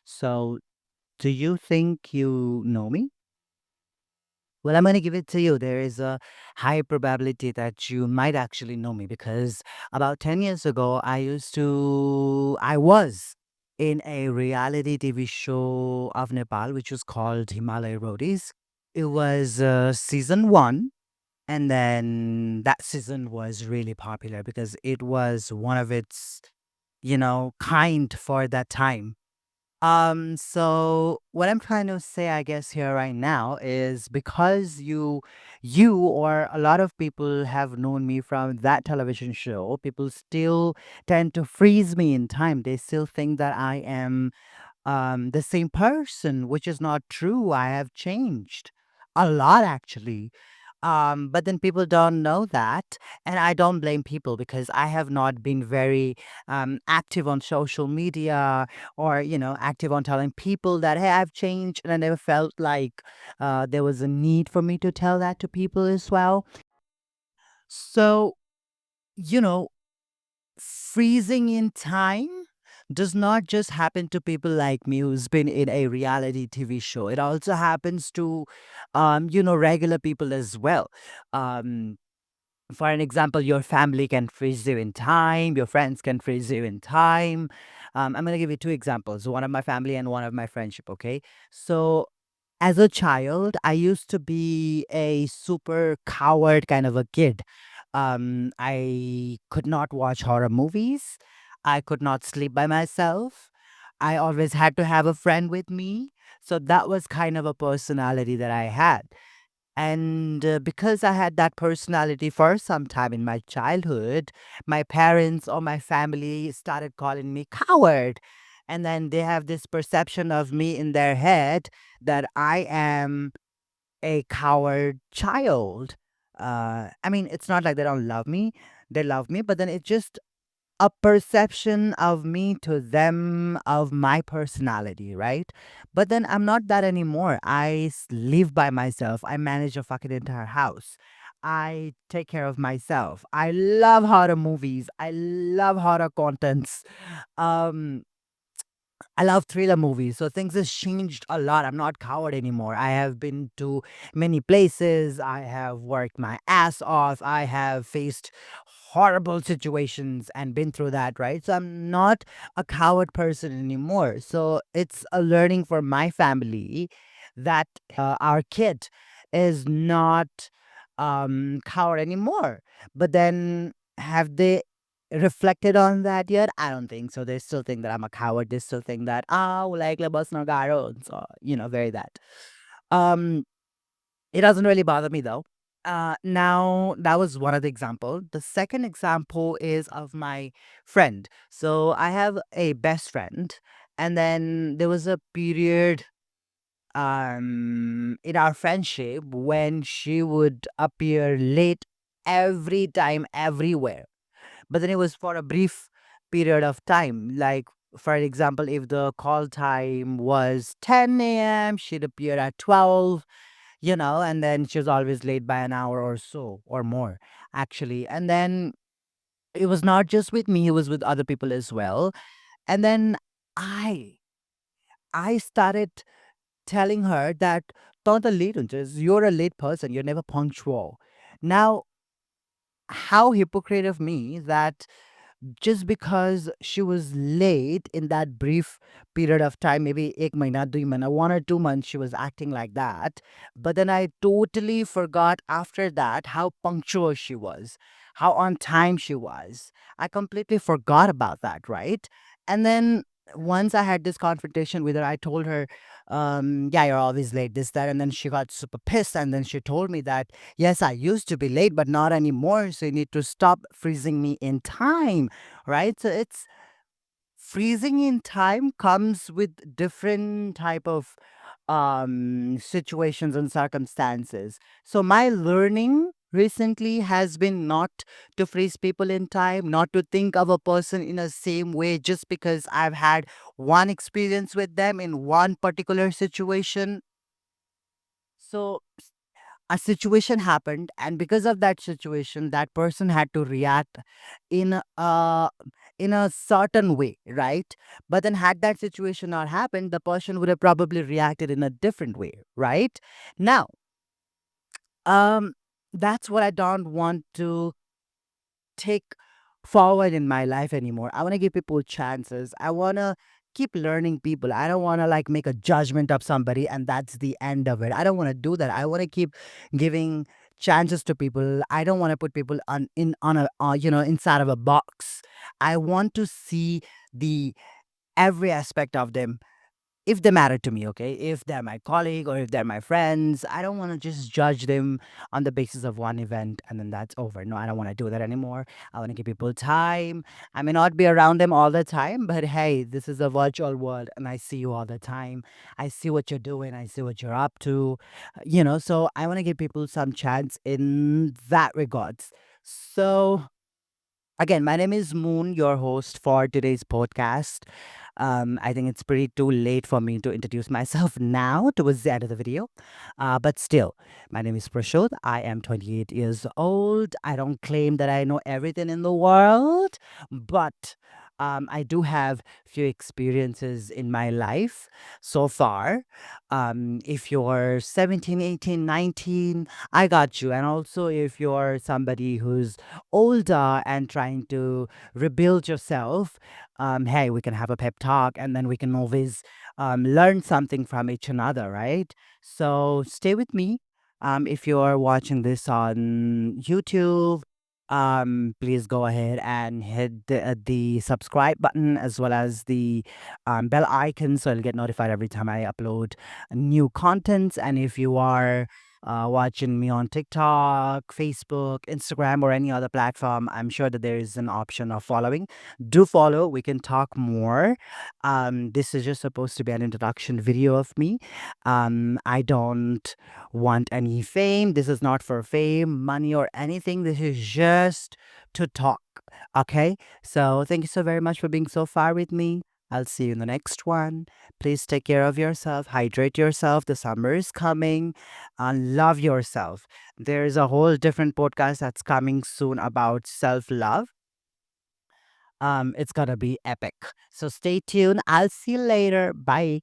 So, do you think you know me? Well, I'm going to give it to you. There is a high probability that you might actually know me because about 10 years ago, I was in a reality TV show of Nepal, which was called Himalaya Roadies. It was season one. And then that season was really popular because it was one of its, kind for that time. So what I'm trying to say, I guess, here right now is because you or a lot of people have known me from that television show, people still tend to freeze me in time. They still think that I am the same person, which is not true. I have changed a lot, actually. But then people don't know that. And I don't blame people because I have not been very active on social media or, active on telling people that, hey, I've changed. And I never felt like there was a need for me to tell that to people as well. So, you know, freezing in time does not just happen to people like me who's been in a reality TV show. It also happens to, regular people as well. Um, for an example, your family can freeze you in time, your friends can freeze you in time. I'm going to give you two examples, one of my family and one of my friendship, okay? So, as a child, I used to be a super coward kind of a kid. I could not watch horror movies. I could not sleep by myself. I always had to have a friend with me. So that was kind of a personality that I had. And because I had that personality for some time in my childhood, my parents or my family started calling me coward. And then they have this perception of me in their head that I am a coward child. I mean, it's not like they don't love me, they love me, but then it's just a perception of me to them of my personality, right? But then I'm not that anymore. Live by myself. I manage a fucking entire house. I take care of myself. I love horror movies. I love horror contents. Um, I love thriller movies, so things has changed a lot. I'm not coward anymore. I have been to many places. I have worked my ass off. I have faced horrible situations and been through that, right? So I'm not a coward person anymore. So it's a learning for my family that our kid is not coward anymore. But then have they reflected on that yet? I don't think so. They still think that I'm a coward. They still think that, oh, like labas no garon. So, very that. Um, it doesn't really bother me though. Now that was one of the example. The second example is of my friend. So I have a best friend, and then there was a period in our friendship when she would appear late every time everywhere, but then it was for a brief period of time. Like, for example, if the call time was 10 a.m., she'd appear at 12, and then she was always late by an hour or so or more, actually. And then it was not just with me, it was with other people as well. And then I I started telling her that don't late, you're a late person, you're never punctual. Now, how hypocrite of me that just because she was late in that brief period of time, maybe ek mahina, 2 mahina, 1 or 2 months, she was acting like that. But then I totally forgot after that how punctual she was, how on time she was. I completely forgot about that, right? And then once I had this confrontation with her, I told her, yeah, you're always late, this, that. And then she got super pissed. And then she told me that, yes, I used to be late, but not anymore. So you need to stop freezing me in time, right? So it's freezing in time comes with different type of situations and circumstances. So my learning recently has been not to freeze people in time, not to think of a person in the same way just because I've had one experience with them in one particular situation. So a situation happened, and because of that situation that person had to react in a in a certain way, right? But then, had that situation not happened, the person would have probably reacted in a different way, right? Now, um, that's what I don't want to take forward in my life anymore. I want to give people chances. I want to keep learning people. I don't want to like make a judgment of somebody and that's the end of it. I don't want to do that. I want to keep giving chances to people. I don't want to put people on a inside of a box. I want to see the every aspect of them if they matter to me, okay? If they're my colleague or if they're my friends, I don't want to just judge them on the basis of one event and then that's over. No, I don't want to do that anymore. I want to give people time. I may not be around them all the time, but hey, this is a virtual world and I see you all the time. I see what you're doing. I see what you're up to, so I want to give people some chance in that regards. So, again, my name is Moon, your host for today's podcast. I think it's pretty too late for me to introduce myself now towards the end of the video. But still, my name is Prashod. I am 28 years old. I don't claim that I know everything in the world, but I do have few experiences in my life so far. If you're 17, 18, 19, I got you. And also, if you're somebody who's older and trying to rebuild yourself, hey, we can have a pep talk and then we can always learn something from each another, right? So stay with me. If you're watching this on YouTube, please go ahead and hit the subscribe button as well as the bell icon so you'll get notified every time I upload new contents. And if you are watching me on TikTok, Facebook, Instagram, or any other platform, I'm sure that there is an option of following. Do follow. We can talk more. This is just supposed to be an introduction video of me. I don't want any fame. This is not for fame, money, or anything. This is just to talk. Okay? So thank you so very much for being so far with me. I'll see you in the next one. Please take care of yourself, hydrate yourself. The summer is coming, and love yourself. There's a whole different podcast that's coming soon about self love. It's gonna be epic. So stay tuned. I'll see you later. Bye.